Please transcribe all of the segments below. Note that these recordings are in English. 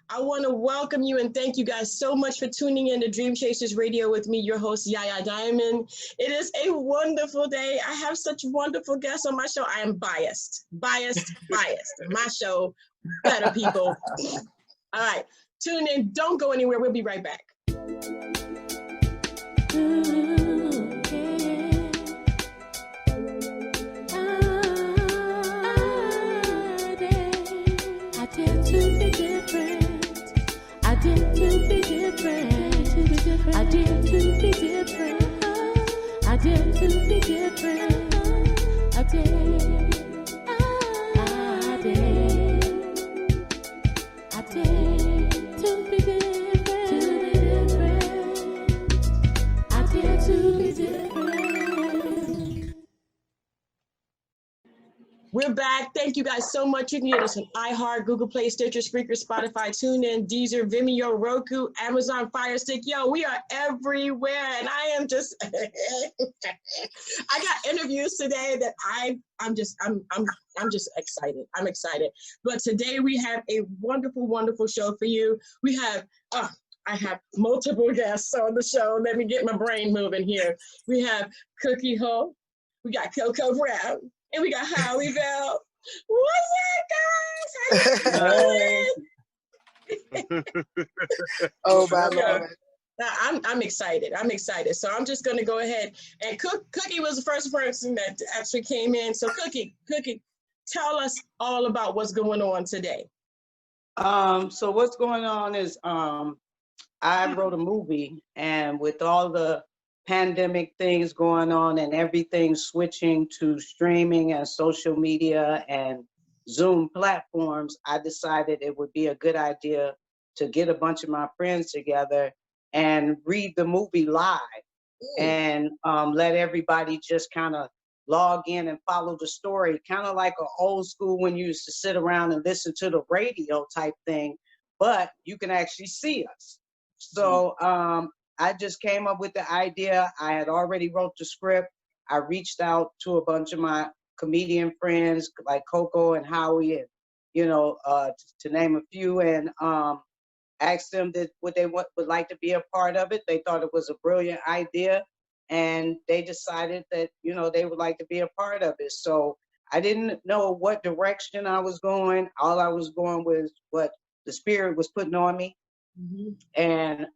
I want to welcome you and thank you guys so much for tuning in to Dream Chasers Radio with me, your host, Yaya Diamond. It is a wonderful day. I have such wonderful guests on my show. I am biased. My show, better people. All right, tune in. Don't go anywhere. We'll be right back. We're back. Thank you guys so much. You can get us on iHeart, Google Play, Stitcher, Spreaker, Spotify, TuneIn, Deezer, Vimeo, Roku, Amazon Fire Stick. Yo, we are everywhere, and I am just. I got interviews today that I'm just excited. I'm excited. But today we have a wonderful, wonderful show for you. We have. I have multiple guests on the show. Let me get my brain moving here. We have Cookie Ho. We got Coco Brown. And we got Howie Bell. What's up, guys? Oh, my God. I'm excited. So I'm just going to go ahead and Cookie was the first person that actually came in. So Cookie, tell us all about what's going on today. So what's going on is I wrote a movie, and with all the pandemic things going on and everything switching to streaming and social media and Zoom platforms, I decided it would be a good idea to get a bunch of my friends together and read the movie live and let everybody just kind of log in and follow the story, kind of like an old school when you used to sit around and listen to the radio type thing, but you can actually see us. So I just came up with the idea. I had already wrote the script. I reached out to a bunch of my comedian friends like Coco and Howie, and to name a few, and asked them what they would like to be a part of it. They thought it was a brilliant idea, and they decided that they would like to be a part of it. So I didn't know what direction I was going. All I was going was what the spirit was putting on me, and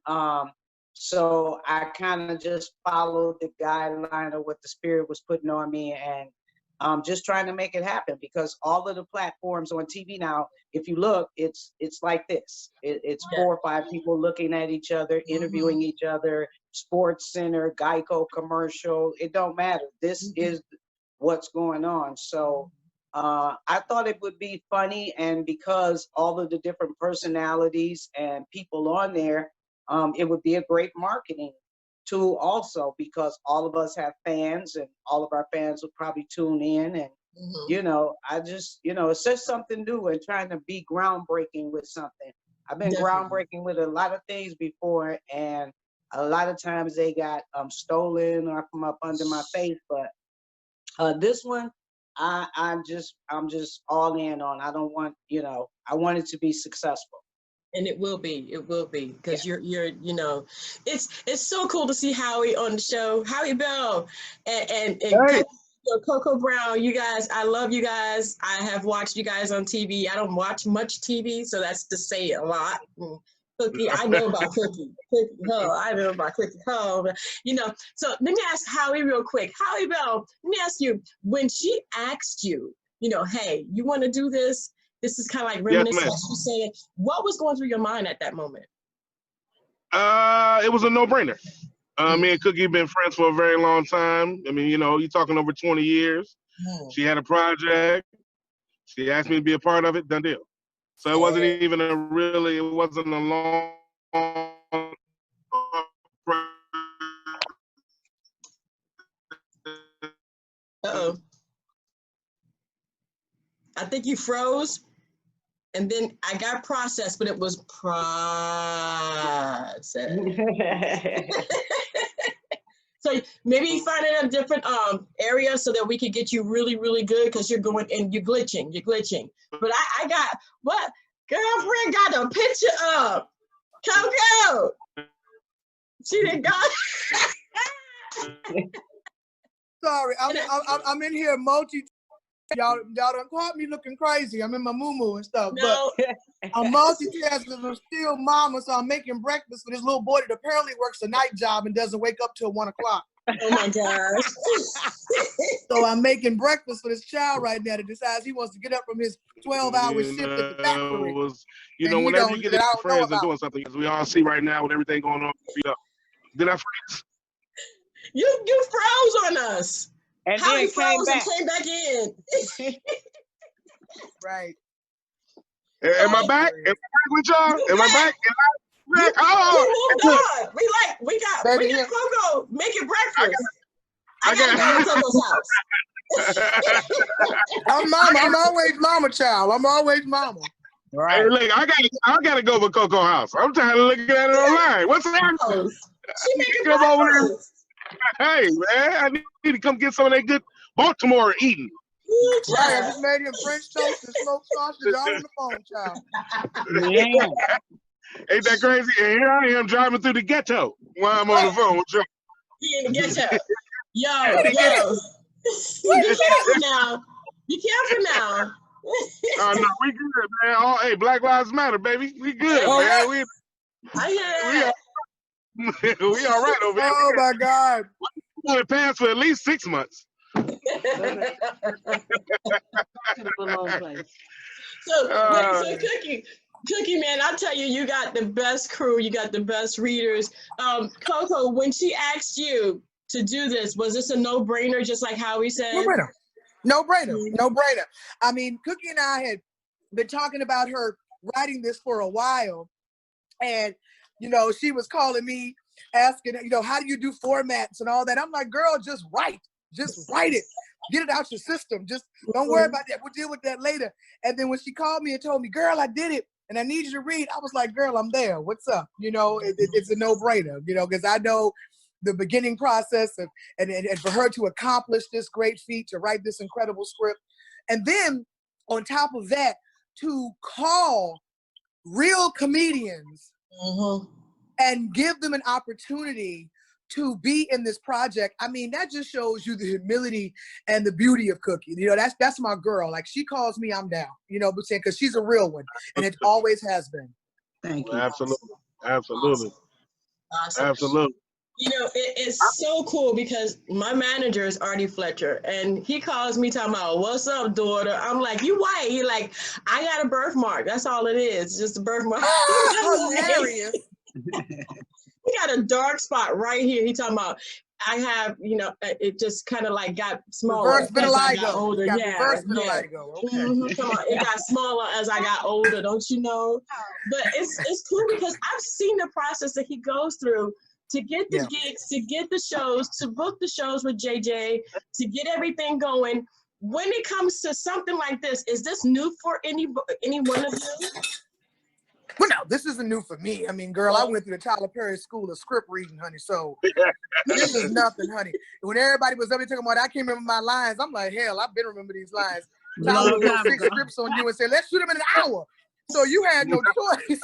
so I kind of just followed the guideline of what the spirit was putting on me, and just trying to make it happen, because all of the platforms on TV now, if you look, it's like this. It's 4 or 5 people looking at each other, interviewing each other, Sports Center, Geico commercial. It don't matter. This is what's going on. So I thought it would be funny, and because all of the different personalities and people on there, it would be a great marketing tool also, because all of us have fans, and all of our fans will probably tune in. And, I just, it's just something new and trying to be groundbreaking with something. I've been groundbreaking with a lot of things before, and a lot of times they got stolen or come up under my face. But this one, I'm just all in on. I don't want, I want it to be successful. And it will be, because you're, it's so cool to see Howie on the show, Howie Bell, and Coco Brown. You guys, I love you guys. I have watched you guys on TV. I don't watch much TV, so that's to say a lot. Cookie, I know about Cookie. I know about Cookie. So let me ask Howie real quick. Howie Bell, let me ask you, when she asked you, hey, you want to do this? This is kind of like reminiscent. Yes, you saying, what was going through your mind at that moment? It was a no-brainer. Me and Cookie have been friends for a very long time. I mean, you're talking over 20 years. She had a project. She asked me to be a part of it. Done deal. So it wasn't even it wasn't a long. Uh-oh. I think you froze. And then I got processed, but it was processed. So maybe find it in a different area so that we could get you really, really good, because you're going and you're glitching. But I got what? Girlfriend got a picture up. Coco. She didn't go. Sorry, I'm in here y'all done caught me looking crazy. I'm in my moo and stuff, No. but I'm multitasking. I'm still mama, so I'm making breakfast for this little boy that apparently works a night job and doesn't wake up till 1 o'clock. Oh my gosh. So I'm making breakfast for this child right now that decides he wants to get up from his 12-hour shift at the factory. Whenever you get into friends and doing something, as we all see right now with everything going on, did I freeze? You froze on us. And How then he froze came and came back in. Right. Am I back? Am I back with y'all? Am I back? You moved on. We got Coco making breakfast. I gotta go to Coco's house. I'm mama. I'm always mama child. I'm always mama. Right. Hey, look, I gotta go to Coco house. I'm trying to look at it online. What's happening? She making come over breakfast. Hey man, I need to come get some of that good Baltimore eating. Right, I just made him French toast and smoked sausage all on the phone, child. Yeah. Ain't that crazy? And here I am driving through the ghetto while I'm on the phone with you. He in the ghetto. Yo. Be careful now. Be careful now. Oh no, we good, man. Hey, Black Lives Matter, baby. We good, man. I hear that. We all right over here. Oh my God. We went past for at least 6 months. So Cookie, man, I'll tell you, you got the best crew, you got the best readers. Coco, when she asked you to do this, was this a no-brainer, just like Howie said? No brainer. I mean, Cookie and I had been talking about her writing this for a while, and she was calling me, asking, how do you do formats and all that? I'm like, girl, just write it. Get it out your system. Just don't worry about that. We'll deal with that later. And then when she called me and told me, girl, I did it, and I need you to read, I was like, girl, I'm there. What's up? It's a no-brainer, because I know the beginning process and for her to accomplish this great feat, to write this incredible script. And then on top of that, to call real comedians and give them an opportunity to be in this project. I mean, that just shows you the humility and the beauty of Cookie. That's my girl. Like, she calls me, I'm down, because she's a real one, and it always has been. Thank you. Absolutely. Awesome. Absolutely. It's so cool because my manager is Artie Fletcher, and he calls me talking about, what's up, daughter? I'm like, you white? He like, I got a birthmark. That's all it is, just a birthmark. Hilarious. He got a dark spot right here. He talking about, I have, it just kind of like got smaller as I got older. Reverse Okay. Come on, it got smaller as I got older, don't you know? But it's cool because I've seen the process that he goes through to get the gigs, to get the shows, to book the shows with JJ, to get everything going. When it comes to something like this, is this new for any one of you? Well, no, this isn't new for me. I mean, girl, I went through the Tyler Perry School of Script Reading, honey, so this is nothing, honey. When everybody was up there talking about, I can't remember my lines, I'm like, hell, I've been remember these lines. Tyler would put 6 scripts on you and say, let's shoot them in an hour. So you had no choice.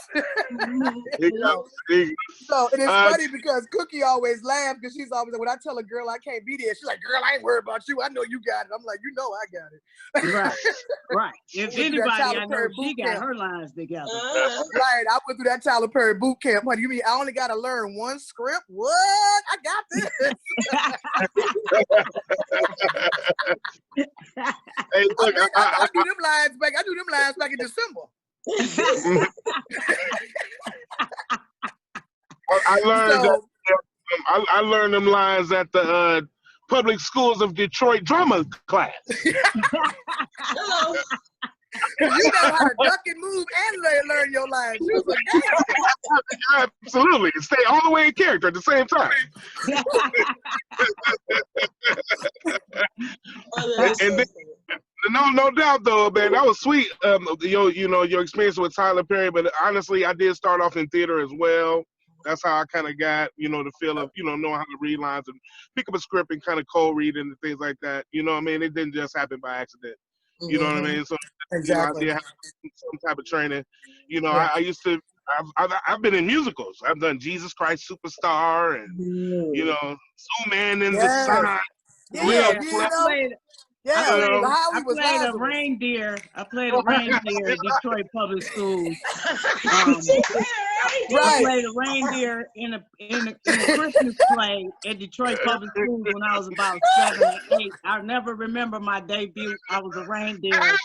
So, and it's funny because Cookie always laughs because she's always like, when I tell a girl I can't be there, she's like, girl, I ain't worried about you. I know you got it. I'm like, I got it. Right. If anybody, I know she got her lines together. Right. I went through that Tyler Perry boot camp. Honey, you mean I only got to learn one script? What? I got this. Hey, look, I do them lines back. I do them lines back in December. I learned them lines at the public schools of Detroit drama class. Hello. You know how to duck and move and learn your lines. You was like, absolutely. Stay all the way in character at the same time. And then, no doubt though, man, that was sweet. Your experience with Tyler Perry, but honestly, I did start off in theater as well. That's how I kind of got, the feel of, knowing how to read lines and pick up a script and kind of co-read and things like that. You know what I mean? It didn't just happen by accident. You know what I mean? So, Exactly. I did have some type of training. Yeah. I used to. I've been in musicals. I've done Jesus Christ Superstar and Zoo Man in the Yes. Sun, Yeah, Real Yeah, Play. I yeah. played Howie was a Lazarus. reindeer. I played a reindeer at Detroit Public Schools. I Right. played a reindeer in a Christmas play at Detroit Public Schools when I was about 7 or 8. I'll never remember my debut. I was a reindeer.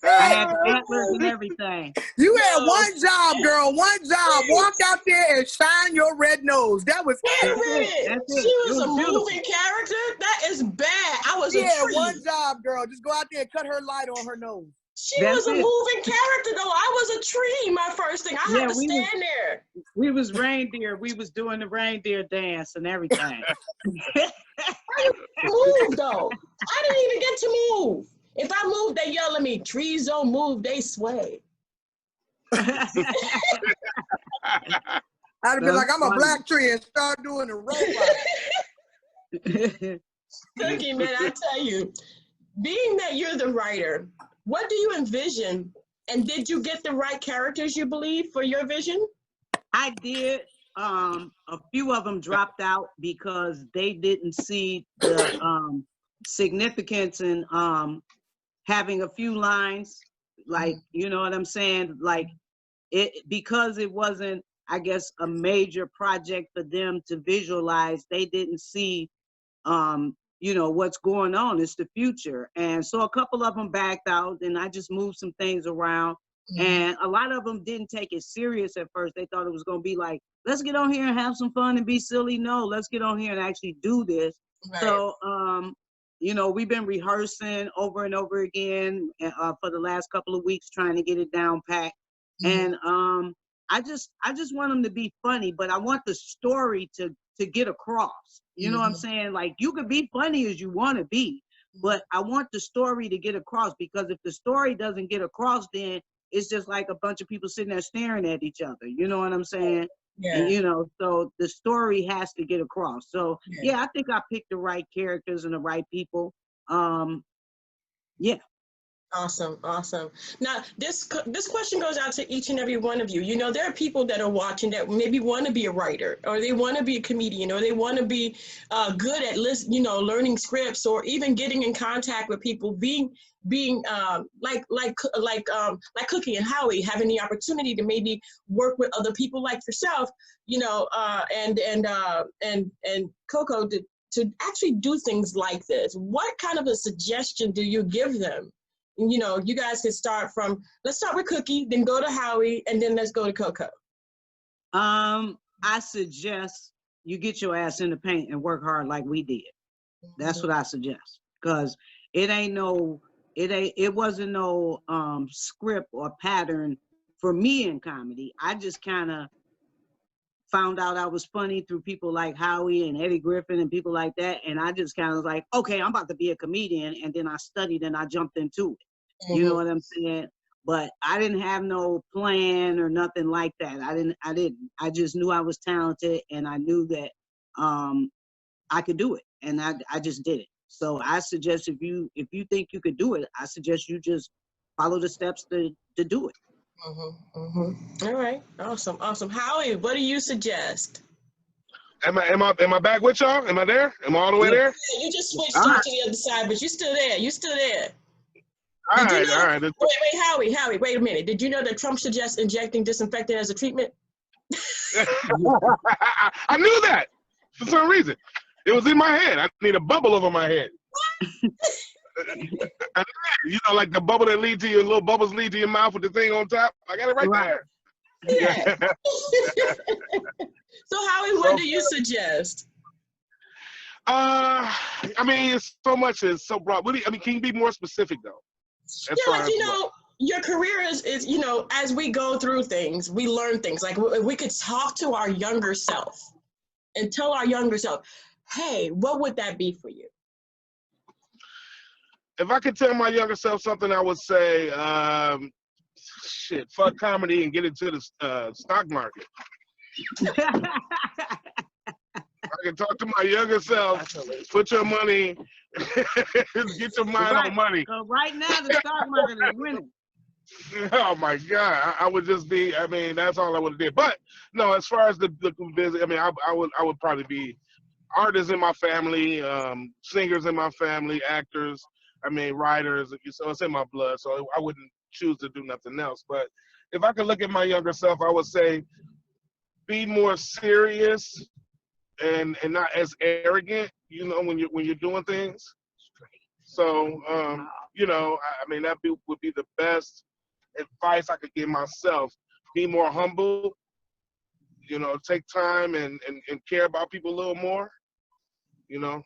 I had the antlers and everything. You had one job, girl. One job. Walk out there and shine your red nose. That was Wait a it. minute. That's it. She was a beautiful. moving character? That is bad. I was She a had tree. one job, girl. Just go out there and cut her light on her nose. She That's was a it. moving character, though. I was a tree, my first thing. I had to stand there. We was reindeer. We was doing the reindeer dance and everything. Move, though. I didn't even get to move. If I moved, they yell at me. Trees don't move, they sway. I'd have been like, I'm a black tree and start doing the robot. Cookie, man, I tell you, being that you're the writer, what do you envision? And did you get the right characters, you believe, for your vision? I did. A few of them dropped out because they didn't see the significance in having a few lines, like, you know what I'm saying? Like, because it wasn't, I guess, a major project for them to visualize, they didn't see, what's going on. It's the future. And so a couple of them backed out, and I just moved some things around. And a lot of them didn't take it serious at first. They thought it was going to be like, let's get on here and have some fun and be silly. No, let's get on here and actually do this. Right. So, we've been rehearsing over and over again for the last couple of weeks, trying to get it down packed. And I just want them to be funny, but I want the story to get across. You know what I'm saying? Like, you could be funny as you want to be, but I want the story to get across, because if the story doesn't get across, then it's just like a bunch of people sitting there staring at each other. You know what I'm saying? Yeah. And, so the story has to get across. So yeah, I think I picked the right characters and the right people. Yeah. Awesome, awesome. Now, this question goes out to each and every one of you. You know, there are people that are watching that maybe want to be a writer, or they want to be a comedian, or they want to be good at learning scripts, or even getting in contact with people, being like Cookie and Howie, having the opportunity to maybe work with other people like yourself, and Coco to actually do things like this. What kind of a suggestion do you give them? You guys can let's start with Cookie, then go to Howie, and then let's go to Coco. I suggest you get your ass in the paint and work hard like we did. That's what I suggest, because it wasn't no script or pattern for me in comedy. I just kind of found out I was funny through people like Howie and Eddie Griffin and people like that. And I just kind of was like, okay, I'm about to be a comedian. And then I studied and I jumped into it. You know what I'm saying? But I didn't have no plan or nothing like that. I just knew I was talented, and I knew that I could do it. And I just did it. So I suggest if you think you could do it, I suggest you just follow the steps to do it. All right. Awesome. Howie, what do you suggest? Am I back with y'all? Am I there? Am I all the way there? You just switched off to the other side, but you're still there. All right. Wait, Howie, wait a minute. Did you know that Trump suggests injecting disinfectant as a treatment? I knew that for some reason. It was in my head. I need a bubble over my head. Like the bubble that lead to your little bubbles lead to your mouth with the thing on top. I got it right there. Yeah. So Howie, what do you suggest? It's so much. It's so broad. Can you be more specific though? Your career is as we go through things, we learn things. Like we could talk to our younger self and tell our younger self, hey, what would that be for you? If I could tell my younger self something, I would say, fuck comedy and get into the stock market. I can talk to my younger self, put your money Get your mind on money. So right now the stock market is winning. Oh my God! I would just be. I mean, that's all I would have did. But no, as far as the business, I mean, I would probably be artists in my family, singers in my family, actors. I mean, writers. So it's in my blood. So I wouldn't choose to do nothing else. But if I could look at my younger self, I would say be more serious and not as arrogant. You know, when you're doing things. So you know, I mean, would be the best advice I could give myself. Be more humble, you know, take time and care about people a little more, you know.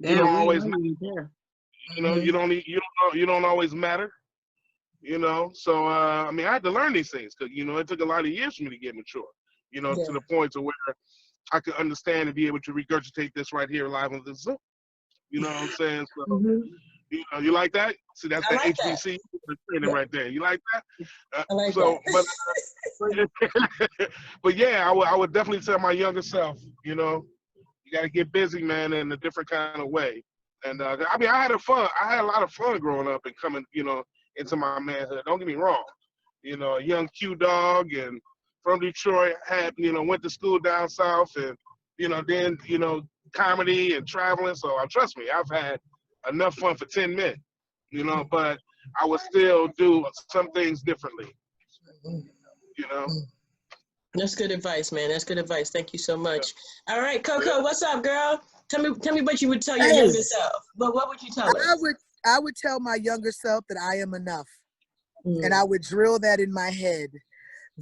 Damn, you don't always there. You know, you don't always matter, you know. So I mean, I had to learn these things because, you know, it took a lot of years for me to get mature, you know, to the point to where I could understand and be able to regurgitate this right here live on the Zoom. You know what I'm saying? So you know, you like that? See, that's the HBC training right there. You like that? I like that. But yeah, I would definitely tell my younger self, you know, you got to get busy, man, in a different kind of way. And I mean, I had a lot of fun growing up and coming, you know, into my manhood. Don't get me wrong. You know, a young Q dog and from Detroit, you know, went to school down south and, you know, then, you know, comedy and traveling. So trust me, I've had enough fun for 10 minutes, you know, but I would still do some things differently, you know. That's good advice, man. That's good advice. Thank you so much. All right, Coco, what's up, girl? Tell me what you would tell your younger self. But what would you tell us? I would tell my younger self that I am enough. And I would drill that in my head,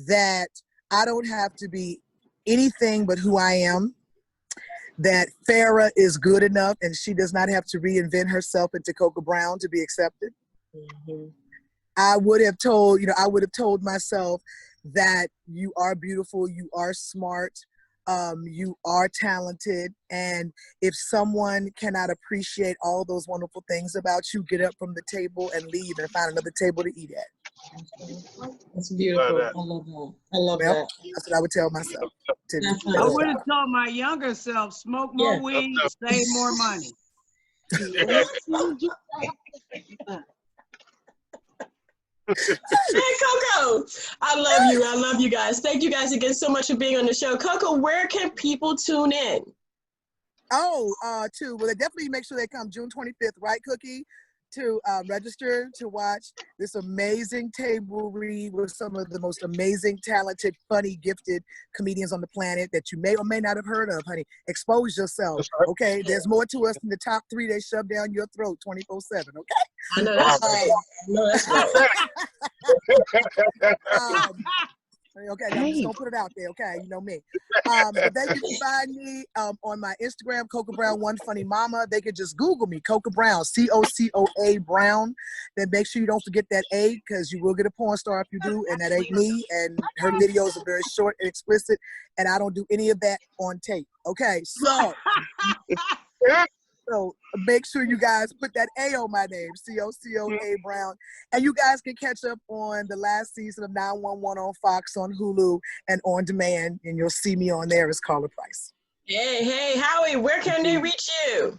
that I don't have to be anything but who I am, that Farrah is good enough and she does not have to reinvent herself into Coco Brown to be accepted. I would have told myself that you are beautiful, you are smart, you are talented, and if someone cannot appreciate all those wonderful things about you, get up from the table and leave and find another table to eat at. That's beautiful. I love that. I love that. That's what I would tell myself. I would have told my younger self, smoke more weed, save more money. Hey, Coco, I love you. I love you guys. Thank you guys again so much for being on the show. Coco, where can people tune in? Well, they definitely make sure they come June 25th, right, Cookie? To register to watch this amazing table read with some of the most amazing, talented, funny, gifted comedians on the planet that you may or may not have heard of, honey. Expose yourself, okay? There's more to us than the top 3 they shove down your throat 24/7, okay? I know that's right. I know that's right. Okay, I'm just gonna put it out there, okay? You know me. But they can find me on my Instagram, Coco Brown One Funny Mama. They could just Google me, Coco Brown, COCOA Brown. Then make sure you don't forget that A, because you will get a porn star if you do, and that ain't me. And her videos are very short and explicit, and I don't do any of that on tape. Okay, so make sure you guys put that A on my name, COCOA Brown. And you guys can catch up on the last season of 911 on Fox, on Hulu, and on demand. And you'll see me on there as Carla Price. Hey, Howie, where can they reach you?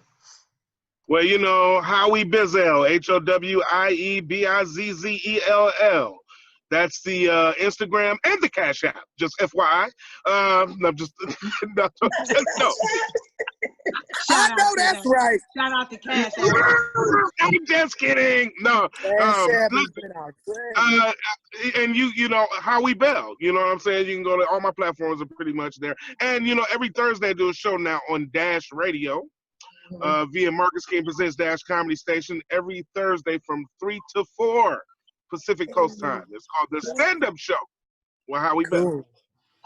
Well, you know, Howie Bizzell, HOWIEBIZZELL. That's the Instagram and the Cash App. Just FYI. No. I know that's right. Shout out to Cash App. I'm just kidding. No. And you know, Howie Bell. You know what I'm saying? You can go to all my platforms are pretty much there. And you know, every Thursday I do a show now on Dash Radio. Via Marcus King Presents Dash Comedy Station every Thursday from 3 to 4 Pacific Coast time. It's called The Stand-Up Show. Well, how we been?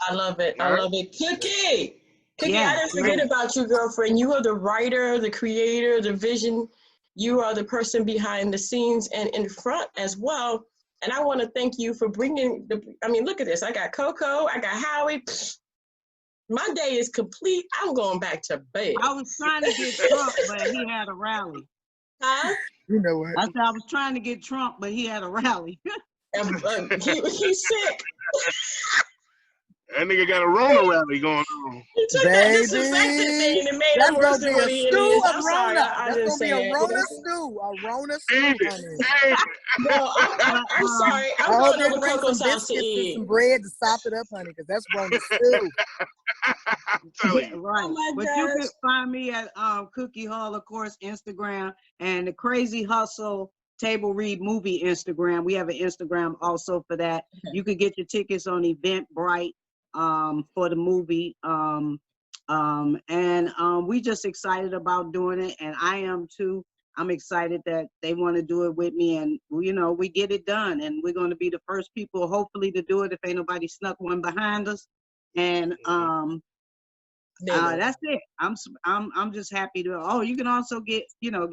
I love it. I love it. Cookie, I didn't forget about you, girlfriend. You are the writer, the creator, the vision. You are the person behind the scenes and in front as well. And I want to thank you for bringing look at this. I got Coco. I got Howie. My day is complete. I'm going back to bed. I was trying to get Trump, but he had a rally. Huh? You know what? I said I was trying to get Trump, but he had a rally. He's sick. That nigga got a Rona rally going on. You took that disinfectant thing and it made it worse than what he is. I'm sorry. That's gonna be a Rona stew. A Rona stew, honey. No, I'm sorry. I'm going over Coco's house to eat. Some bread to sop it up, honey, because that's Rona stew. I'm telling you. Right. Oh but you can find me at Cookie Hall, of course, Instagram, and the Crazy Hustle Table Read Movie Instagram. We have an Instagram also for that. You could get your tickets on Eventbrite for the movie. We just excited about doing it, and I am too. I'm excited that they want to do it with me, and you know, we get it done, and we're going to be the first people, hopefully, to do it if ain't nobody snuck one behind us. And that's it. I'm just happy to. Oh, you can also get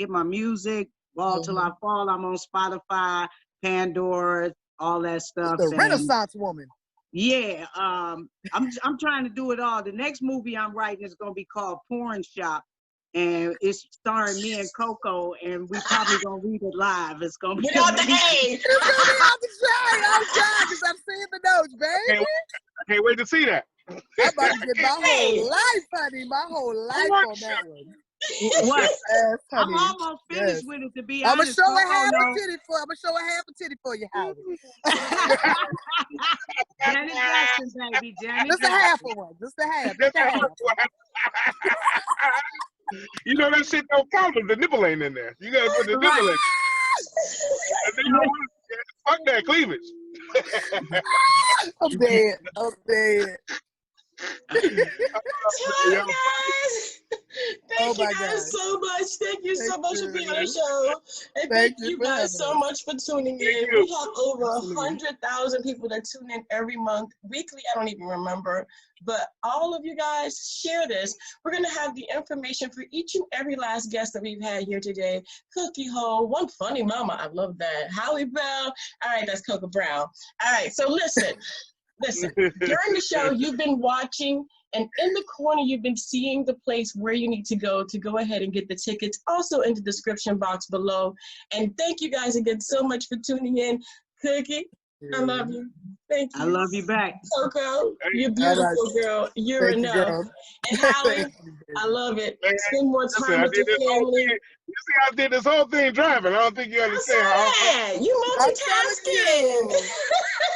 my music. Ball Till I Fall. I'm on Spotify, Pandora, all that stuff. The Renaissance woman. Yeah, I'm trying to do it all. The next movie I'm writing is gonna be called Porn Shop, and it's starring me and Coco, and we probably gonna read it live. It's gonna be amazing. It's gonna be off the chain. I'm trying because I'm seeing the notes, baby. I can't wait to see that. I'm about to get my whole life, honey. My whole life on that one. What? Yes, I'm almost finished with it, to be I'm honest. gonna show a half a titty for you, Howie. Janet Jackson, baby. Janet Just a half of one. Just a half. You know that shit don't count if the nipple ain't in there. You gotta put the nipple in. Fuck that cleavage. I'm dead. Hi guys. Thank you guys so much. Thank you so much for being on the show. And thank you guys so much for tuning in. We have over 100,000 people that tune in every month. Weekly, I don't even remember. But all of you guys share this. We're going to have the information for each and every last guest that we've had here today. Cookie Hole, one funny mama. I love that. Howie Bell. All right, that's Coco Brown. All right, so listen. During the show, you've been watching, and in the corner, you've been seeing the place where you need to go ahead and get the tickets, also in the description box below. And thank you guys again so much for tuning in. Cookie, I love you. Thank you. I love you back. Coco, you're beautiful, girl. You're enough. And Howie, I love it. Spend more time with your family. You see, I did this whole thing driving. I don't think you understand how. You multitasking.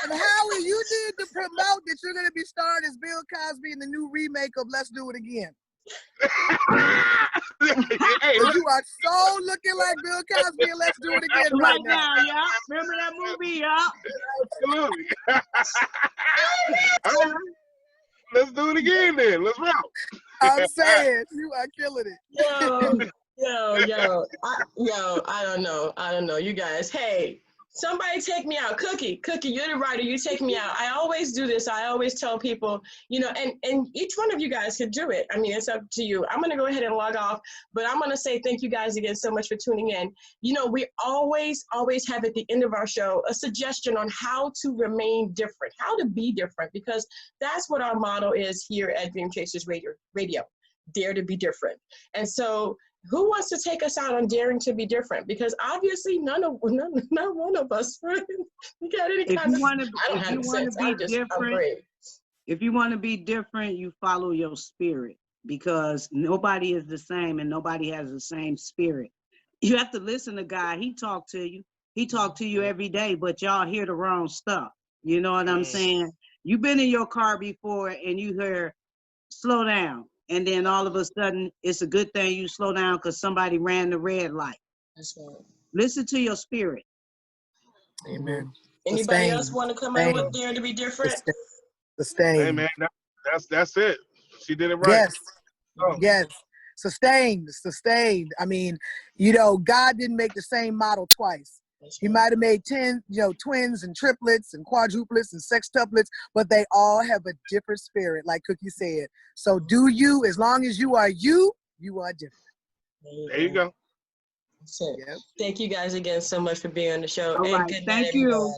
And Howie, you need to promote that you're going to be starring as Bill Cosby in the new remake of Let's Do It Again. Hey, you are so looking like Bill Cosby in Let's Do It Again right now. Yeah. Remember that movie, yeah? Absolutely. All right. Let's do it again then. Let's rock. I'm saying, you are killing it. Yo, I don't know. You guys, hey, somebody take me out. Cookie, you're the writer. You take me out. I always do this. I always tell people, and each one of you guys could do it. I mean, it's up to you. I'm going to go ahead and log off, but I'm going to say thank you guys again so much for tuning in. We always have at the end of our show a suggestion on how to remain different, how to be different, because that's what our motto is here at Dream Chasers Radio. Dare to be different. And so who wants to take us out on daring to be different? Because obviously not one of us. We got any kind of. If you want to be different, you follow your spirit, because nobody is the same and nobody has the same spirit. You have to listen to God. He talked to you. He talked to you every day, but y'all hear the wrong stuff. You know what I'm saying? You've been in your car before and you hear, slow down. And then all of a sudden, it's a good thing you slow down because somebody ran the red light. That's right. Listen to your spirit. Amen. Anybody else want to come in with Dare to be different? Sustain. Hey man, that's it. She did it right. Yes. Sustained. I mean, God didn't make the same model twice. He might have made 10, twins and triplets and quadruplets and sextuplets, but they all have a different spirit, like Cookie said. So do you, as long as you are you are different. There you go. That's it. Yep. Thank you guys again so much for being on the show. All right. Good Thank you.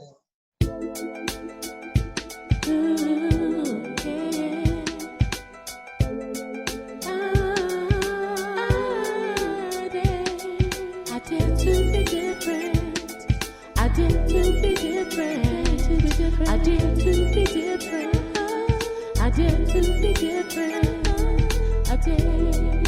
I dare to be different. dare to be different. I dare.